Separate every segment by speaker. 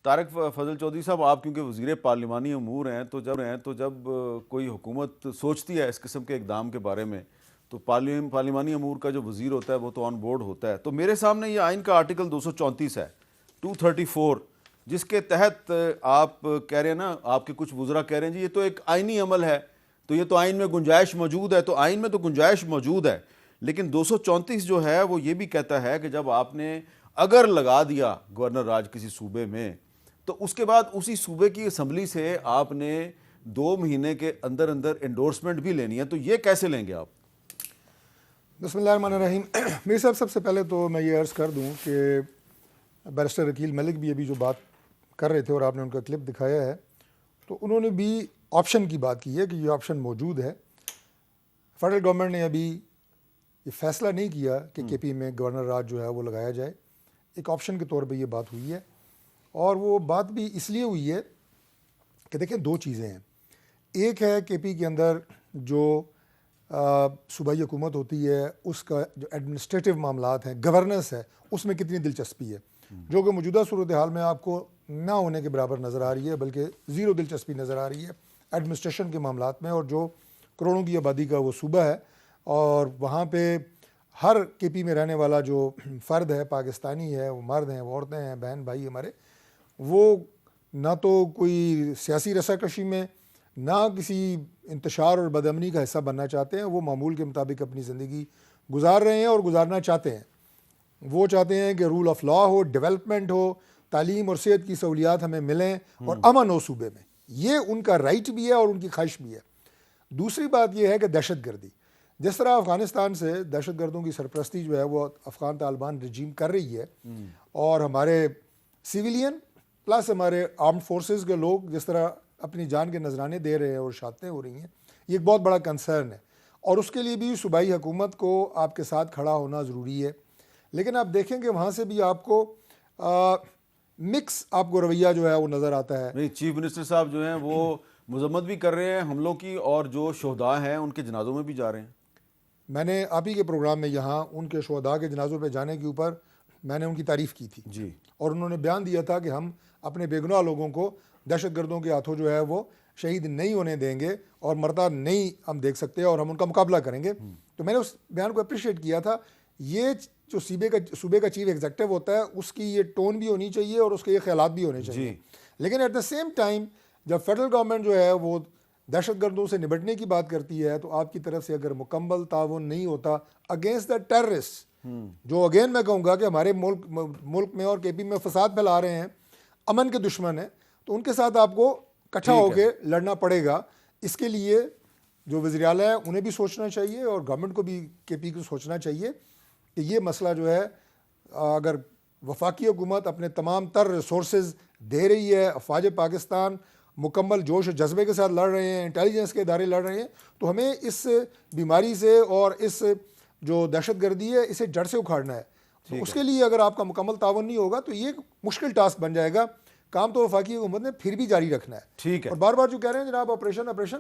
Speaker 1: तारिक फजल चौधरी साहब, आप क्योंकि वज़ीर पार्लिमानी अमूर हैं, तो जब कोई हुकूमत सोचती है इस किस्म के इकदाम के बारे में, तो पार्लिमानी अमूर का जो वज़ीर होता है वो तो ऑन बोर्ड होता है। तो मेरे सामने ये आइन का आर्टिकल 234 है, 234, जिसके तहत आप कह रहे हैं ना, आपके कुछ वज़रा कह रहे हैं जी ये तो एक आइनी अमल है, तो ये तो आइन में गुंजाइश मौजूद है। तो आइन में तो गुंजाइश मौजूद है, लेकिन 234 जो है वो ये भी कहता है कि जब आपने अगर लगा दिया गवर्नर राज किसी सूबे में, तो उसके बाद उसी सूबे की असम्बली से आपने 2 महीने के अंदर अंदर एंडोर्समेंट भी लेनी है। तो ये कैसे लेंगे आप?
Speaker 2: बिस्मिल्लाहिर्रहमानिर्रहीम। मीर साहब, सबसे पहले तो मैं ये अर्ज़ कर दूं कि बैरिस्टर अकील मलिक भी अभी जो बात कर रहे थे और आपने उनका क्लिप दिखाया है, तो उन्होंने भी ऑप्शन की बात की है कि ये ऑप्शन मौजूद है। फेडरल गवर्नमेंट ने अभी ये फैसला नहीं किया कि केपी में गवर्नर राज जो है वो लगाया जाए। एक ऑप्शन के तौर पे ये बात हुई है, और वो बात भी इसलिए हुई है कि देखें, दो चीज़ें हैं। एक है केपी के अंदर जो सूबाई हुकूमत होती है, उसका जो एडमिनिस्ट्रेटिव मामलात हैं, गवर्नेंस है, उसमें कितनी दिलचस्पी है, जो कि मौजूदा सूरत हाल में आपको ना होने के बराबर नज़र आ रही है, बल्कि ज़ीरो दिलचस्पी नज़र आ रही है एडमिनिस्ट्रेशन के मामलात में। और जो करोड़ों की आबादी का वो सूबा है, और वहाँ पे हर केपी में रहने वाला जो फ़र्द है, पाकिस्तानी है, वो मर्द हैं, वो औरतें हैं, बहन भाई हमारे, वो ना तो कोई सियासी रसाकशी में, ना किसी इंतशार और बदअमनी का हिस्सा बनना चाहते हैं। वो मामूल के मुताबिक अपनी ज़िंदगी गुजार रहे हैं और गुजारना चाहते हैं। वो चाहते हैं कि रूल ऑफ लॉ हो, डेवलपमेंट हो, तालीम और सेहत की सहूलियात हमें मिलें और अमन हो सूबे में। ये उनका राइट भी है और उनकी ख्वाहिश भी है। दूसरी बात यह है कि दहशत गर्दी, जिस तरह अफ़गानिस्तान से दहशत गर्दों की सरपरस्ती जो है वो अफ़गान तालिबान रजीम कर रही है, और हमारे सिविलियन प्लस हमारे आर्म्ड फोर्सेस के लोग जिस तरह अपनी जान के नजराने दे रहे हैं और शहादतें हो रही हैं, ये एक बहुत बड़ा कंसर्न है। और उसके लिए भी सूबाई हुकूमत को आपके साथ खड़ा होना ज़रूरी है। लेकिन आप देखेंगे वहाँ से भी आपको मिक्स आपको रवैया जो है वो नज़र आता है।
Speaker 1: नहीं, चीफ मिनिस्टर साहब जो हैं वो मजम्मत भी कर रहे हैं हमलों की, और जो शोहदा हैं उनके जनाजों में भी जा रहे हैं।
Speaker 2: मैंने आप ही के प्रोग्राम में यहाँ उनके शोहदा के जनाजों पे जाने के ऊपर मैंने उनकी तारीफ़ की थी
Speaker 1: जी,
Speaker 2: और उन्होंने बयान दिया था कि हम अपने बेगुनाह लोगों को दहशत गर्दों के हाथों जो है वो शहीद नहीं होने देंगे और मरता नहीं हम देख सकते, और हम उनका मुकाबला करेंगे। तो मैंने उस बयान को अप्रिशिएट किया था। ये जो सूबे का चीफ एग्जेक्टिव होता है, उसकी ये टोन भी होनी चाहिए और उसके ये ख्यालात भी होने चाहिए। लेकिन एट द सेम टाइम जब फेडरल गवर्नमेंट जो है वो दहशत गर्दों से निपटने की बात करती है, तो आपकी तरफ से अगर मुकम्मल ताउन नहीं होता अगेंस्ट द टेररिस्ट, जो अगेन मैं कहूँगा कि हमारे मुल्क में और केपी में फसाद फैला रहे हैं, अमन के दुश्मन हैं, तो उनके साथ आपको इकट्ठा होकर लड़ना पड़ेगा। इसके लिए जो वज़ीर आला है उन्हें भी सोचना चाहिए और गवर्नमेंट को भी केपी को सोचना चाहिए कि ये मसला जो है, अगर वफाकी हुकूमत अपने तमाम तर रिसोर्सेज दे रही है, अफवाज पाकिस्तान मुकम्मल जोश और जज्बे के साथ लड़ रहे हैं, इंटेलिजेंस के इदारे लड़ रहे हैं, तो हमें इस बीमारी से और इस जो दहशत गर्दी है इसे जड़ से उखाड़ना है। तो उसके लिए अगर आपका मुकम्मल तावन नहीं होगा तो ये एक मुश्किल टास्क बन जाएगा। काम तो वफाकी हुकूमत ने फिर भी जारी रखना है।
Speaker 1: ठीक है।
Speaker 2: और बार बार जो कह रहे हैं जनाब ऑपरेशन,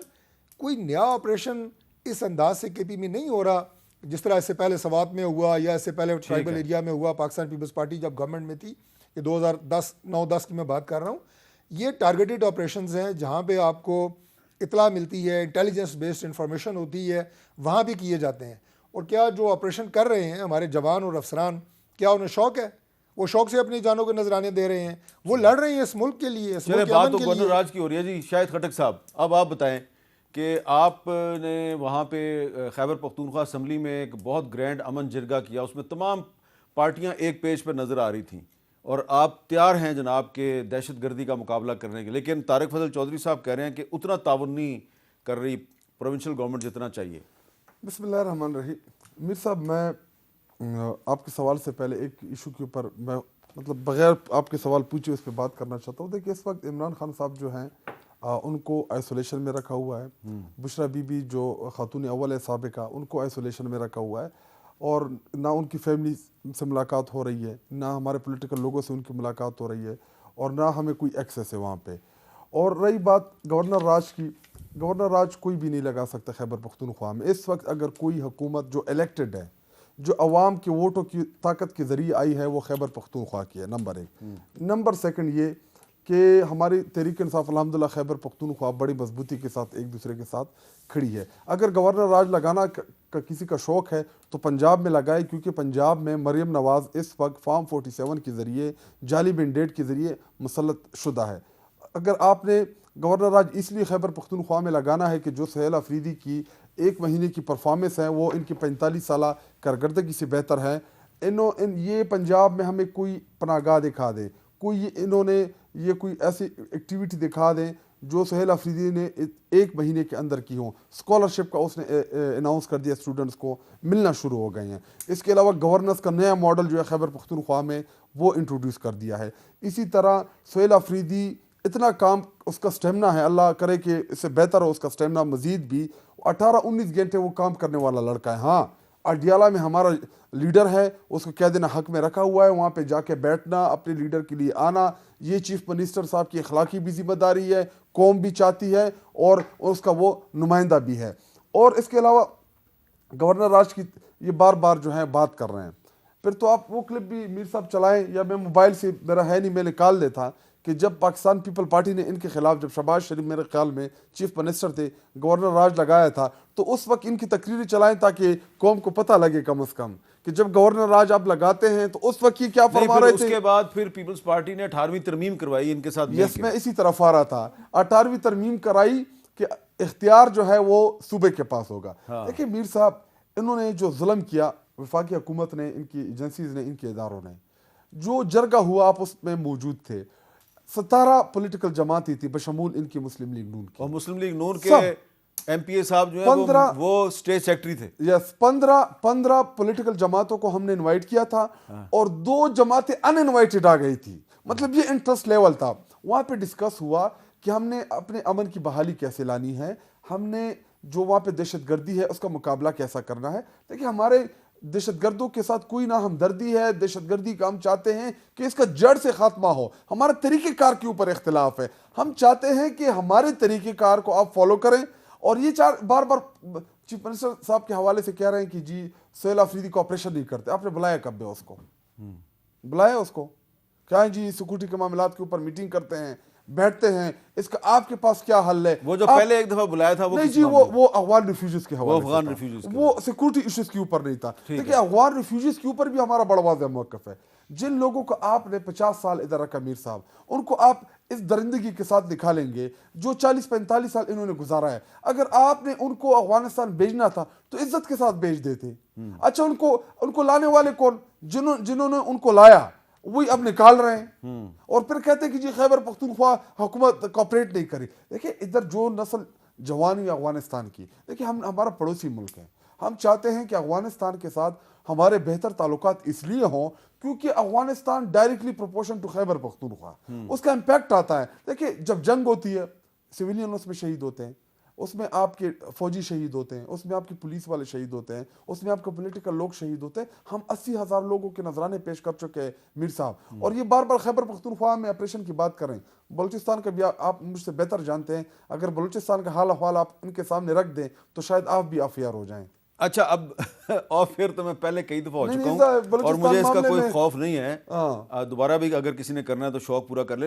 Speaker 2: कोई नया ऑपरेशन इस अंदाज से केपी में नहीं हो रहा जिस तरह इससे पहले सवात में हुआ या इससे पहले ट्राइबल एरिया में हुआ। पाकिस्तान पीपल्स पार्टी जब गवर्नमेंट में थी, ये 2010-9-10 की मैं बात कर रहा हूँ। ये टारगेटेड ऑपरेशंस हैं जहाँ पे आपको इतला मिलती है, इंटेलिजेंस बेस्ड इंफॉर्मेशन होती है, वहाँ भी किए जाते हैं। और क्या जो ऑपरेशन कर रहे हैं हमारे जवान और अफसरान, क्या उन्हें शौक है? वो शौक से अपनी जानों के नजराने दे रहे हैं, वो लड़ रहे हैं इस मुल्क के लिए, इस मुल्क के
Speaker 1: बात
Speaker 2: अमन
Speaker 1: तो
Speaker 2: के
Speaker 1: गवर्नर
Speaker 2: लिए।
Speaker 1: राज की हो रही है जी। शाहिद खटक साहब, अब आप बताएं कि आपने वहाँ पे खैबर पख्तूनख्वा असम्बली में एक बहुत ग्रैंड अमन जिरगा किया, उसमें तमाम पार्टियाँ एक पेज पर नज़र आ रही थीं और आप तैयार हैं जनाब के दहशत गर्दी का मुकाबला करने के। लेकिन तारिक फजल चौधरी साहब कह रहे हैं कि उतना ताउन नहीं कर रही प्रोविंशियल गवर्नमेंट जितना चाहिए।
Speaker 3: बिस्मिल्लाहिर्रहमानिर्रहीम। मीर साहब, मैं आपके सवाल से पहले एक इशू के ऊपर मैं बगैर आपके सवाल पूछे उस पर बात करना चाहता हूँ। देखिए, इस वक्त इमरान खान साहब जो हैं उनको आइसोलेशन में रखा हुआ है। बुशरा बीबी जो खातून अव्वल है साबिका, उनको आइसोलेशन में रखा हुआ है और ना उनकी फैमिली से मुलाकात हो रही है, ना हमारे पॉलिटिकल लोगों से उनकी मुलाकात हो रही है और ना हमें कोई एक्सेस है वहाँ पे। और रही बात गवर्नर राज की, गवर्नर राज कोई भी नहीं लगा सकता खैबर पख्तूनख्वा में। इस वक्त अगर कोई हुकूमत जो इलेक्टेड है, जो अवाम के वोटों की ताकत के ज़रिए आई है, वो खैबर पख्तूनख्वा की है, नंबर 1। नंबर 2 ये कि हमारी तहरीक इंसाफ अल्हम्दुलिल्लाह खैबर पख्तूनख्वा बड़ी मजबूती के साथ एक दूसरे के साथ खड़ी है। अगर गवर्नर राज लगाना का किसी का शौक़ है तो पंजाब में लगाए, क्योंकि पंजाब में मरियम नवाज़ इस वक्त फार्म 47 के ज़रिए जाली मैंडेट के ज़रिए मुसल्लत शुदा है। अगर आपने गवर्नर राज इसलिए खैबर पख्तूनख्वा में लगाना है कि जो सुहेल अफरीदी की 1 महीने की परफॉर्मेंस है वो इनकी 45 साल कारकर्दगी से बेहतर है। ये पंजाब में हमें कोई पनागाह दिखा दें, इन्होंने ये कोई ऐसी एक्टिविटी दिखा दें जो सुहेल अफरीदी ने 1 महीने के अंदर की हो। स्कॉलरशिप का उसने अनाउंस कर दिया, स्टूडेंट्स को मिलना शुरू हो गए हैं। इसके अलावा गवर्नेंस का नया मॉडल जो है खैबर पख्तूनख्वा में वो इंट्रोड्यूस कर दिया है। इसी तरह सुहेल अफरीदी इतना काम, उसका स्टेमिना है, अल्लाह करे कि इससे बेहतर हो उसका स्टेमिना मजीद भी। 18-19 घंटे वो काम करने वाला लड़का है। हाँ, अडियाला में हमारा लीडर है, उसको क्या देना हक में रखा हुआ है, वहाँ पे जाके बैठना, अपने लीडर के लिए आना, ये चीफ मिनिस्टर साहब की अखलाकी भी जिम्मेदारी है, कौम भी चाहती है और उसका वो नुमाइंदा भी है। और इसके अलावा गवर्नर राज की ये बार बार जो है बात कर रहे हैं। फिर तो आप वो क्लिप भी मीर साहब चलाएं, या मैं मोबाइल से, मेरा है नहीं, मैं निकाल देता कि जब पाकिस्तान पीपल पार्टी ने इनके खिलाफ, जब शहबाज शरीफ मेरे ख्याल में चीफ मिनिस्टर थे, गवर्नर राज लगाया था, तो उस वक्त इनकी तकरीरें चलाएं ताकि कौम को पता लगे कम से कम कि जब गवर्नर राज आप लगाते हैं तो उस वक्त ये क्या फरमा रहे थे।
Speaker 1: उसके बाद फिर पीपल्स पार्टी ने 18वीं तरमीम करवाई इनके साथ।
Speaker 3: यस, मैं इसी तरफ आ रहा था। 18वीं तरमीम कराई कि इख्तियार जो है वो सूबे के पास होगा। देखिए मीर साहब, इन्होंने जो जुल्म किया, वफाकी हुकूमत ने, इनकी एजेंसीज ने, इनके इदारों ने, जो जरगा हुआ आप उसमें मौजूद थे। 17 पॉलिटिकल जमाती थी बशमूल इनकी मुस्लिम लीग नून की,
Speaker 1: और मुस्लिम लीग नून के एमपीए साहब जो है वो स्टेट सेक्रेटरी थे।
Speaker 3: यस, 15 पॉलिटिकल जमातों को हमने इनवाइट किया था और 2 जमातें अनइनवाइटेड आ गई थी। मतलब ये इंटरेस्ट लेवल था। वहाँ पे डिस्कस हुआ कि हमने अपने अमन की बहाली कैसे लानी है, हमने जो वहाँ पे दहशतगर्दी है उसका मुकाबला कैसा करना है। देखिए, हमारे दहशतगर्दों के साथ कोई ना हमदर्दी है, दहशतगर्दी का हम चाहते हैं कि इसका जड़ से खात्मा हो। हमारे तरीक़ेकार के ऊपर इख्तिलाफ है। हम चाहते हैं कि हमारे तरीक़ेकार को आप फॉलो करें। और ये बार बार चीफ मिनिस्टर साहब के हवाले से कह रहे हैं कि जी सुहेल अफरीदी को ऑपरेशन नहीं करते। आपने बुलाया कब है उसको? बुलाया उसको? क्या है जी, सिक्योरिटी के मामलात के ऊपर मीटिंग करते हैं, बैठते हैं, इसका आपके पास क्या हल है?
Speaker 1: वो जो पहले एक दफा बुलाया था वो
Speaker 3: नहीं जी, वो अफगान रिफ्यूजीज के हवाले से
Speaker 1: अफगान रिफ्यूजीज,
Speaker 3: वो सिक्योरिटी इश्यूज के ऊपर नहीं था। देखिए, अफगान रिफ्यूजीज के ऊपर भी हमारा बड़ा वाज़ेह मौक़िफ़ है। जिन लोगों को आपने 50 साल इधर रखा मीर साहब, उनको आप इस दरिंदगी के साथ दिखा लेंगे जो 40-45 साल इन्होंने गुजारा है। अगर आपने उनको अफगानिस्तान भेजना था तो इज्जत के साथ भेज देते। अच्छा, उनको लाने वाले कौन? जिन्होंने उनको लाया वही अब निकाल रहे हैं और फिर कहते हैं कि जी खैबर पख्तूनख्वा हुकूमत कॉपरेट नहीं करी। देखिए, इधर जो नस्ल जवान हुई अफगानिस्तान की, देखिए हमारा पड़ोसी मुल्क है। हम चाहते हैं कि अफगानिस्तान के साथ हमारे बेहतर ताल्लुकात इसलिए हों क्योंकि Afghanistan directly proportion to Khyber Pakhtunkhwa, उसका इम्पैक्ट आता है। देखिए, जब जंग होती है, सिविलियन उसमें शहीद होते हैं, उसमें आपके फौजी शहीद होते हैं, उसमें आपकी पुलिस वाले शहीद होते हैं, उसमें आपके पॉलिटिकल लोग शहीद होते हैं। हम 80,000 लोगों के नजराने पेश कर चुके हैं मीर साहब। और ये बार बार खैबर पख्तूनख्वा में ऑपरेशन की बात करें, बलूचिस्तान का भी आप मुझसे बेहतर जानते हैं। अगर बलूचिस्तान का हाल अहवाल आप उनके सामने रख दें तो शायद आप भी ऑफ एयर हो जाएं।
Speaker 1: अच्छा, अब ऑफ एयर तो मैं पहले कई दफा हो चुका हूँ और मुझे इसका कोई खौफ नहीं है। दोबारा भी अगर किसी ने करना है तो शौक पूरा कर ले।